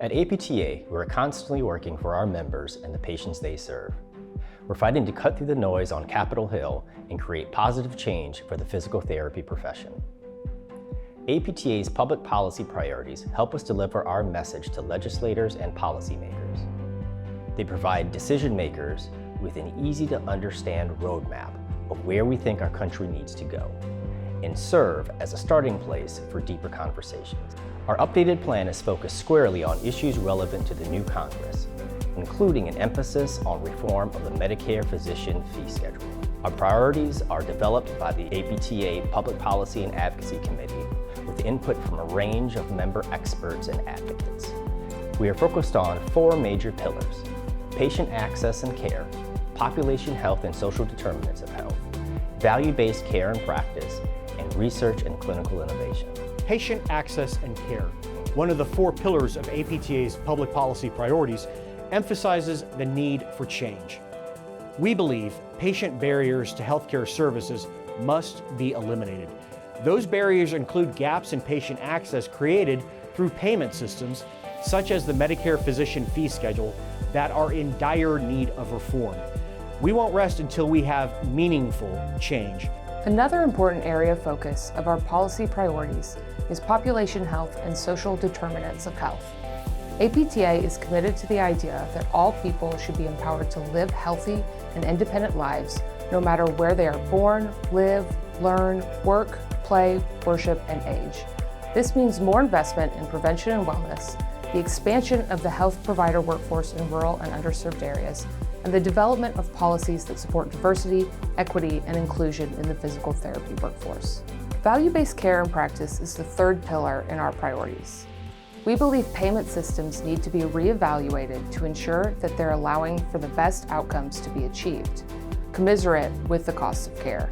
At APTA, we're constantly working for our members and the patients they serve. We're fighting to cut through the noise on Capitol Hill and create positive change for the physical therapy profession. APTA's public policy priorities help us deliver our message to legislators and policymakers. They provide decision makers with an easy-to-understand roadmap of where we think our country needs to go, and serve as a starting place for deeper conversations. Our updated plan is focused squarely on issues relevant to the new Congress, including an emphasis on reform of the Medicare physician fee schedule. Our priorities are developed by the APTA Public Policy and Advocacy Committee with input from a range of member experts and advocates. We are focused on 4 major pillars: patient access and care, population health and social determinants of health, value-based care and practice, and research and clinical innovation. Patient access and care, one of the 4 pillars of APTA's public policy priorities, emphasizes the need for change. We believe patient barriers to healthcare services must be eliminated. Those barriers include gaps in patient access created through payment systems, such as the Medicare physician fee schedule, that are in dire need of reform. We won't rest until we have meaningful change. Another important area of focus of our policy priorities is population health and social determinants of health. APTA is committed to the idea that all people should be empowered to live healthy and independent lives, no matter where they are born, live, learn, work, play, worship, and age. This means more investment in prevention and wellness, the expansion of the health provider workforce in rural and underserved areas, and the development of policies that support diversity, equity, and inclusion in the physical therapy workforce. Value-based care and practice is the 3rd pillar in our priorities. We believe payment systems need to be reevaluated to ensure that they're allowing for the best outcomes to be achieved, commensurate with the cost of care.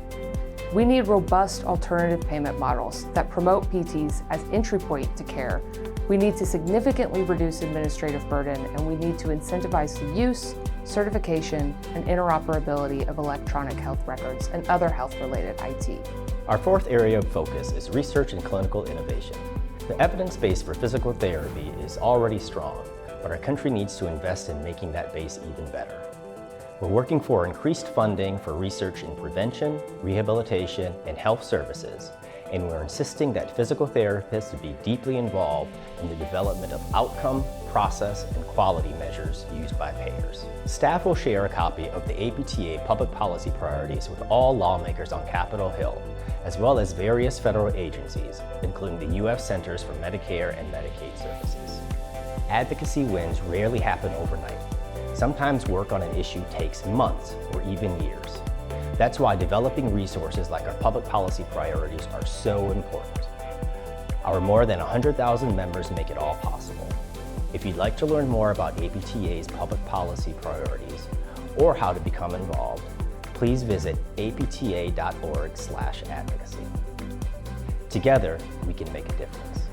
We need robust alternative payment models that promote PTs as entry point to care. We need to significantly reduce administrative burden, and we need to incentivize the use, certification, and interoperability of electronic health records and other health-related IT. Our 4th area of focus is research and clinical innovation. The evidence base for physical therapy is already strong, but our country needs to invest in making that base even better. We're working for increased funding for research in prevention, rehabilitation, and health services, and we're insisting that physical therapists be deeply involved in the development of outcome, process, and quality measures used by payers. Staff will share a copy of the APTA public policy priorities with all lawmakers on Capitol Hill, as well as various federal agencies, including the U.S. Centers for Medicare and Medicaid Services. Advocacy wins rarely happen overnight. Sometimes work on an issue takes months or even years. That's why developing resources like our public policy priorities are so important. Our more than 100,000 members make it all possible. If you'd like to learn more about APTA's public policy priorities or how to become involved, please visit apta.org/advocacy. Together, we can make a difference.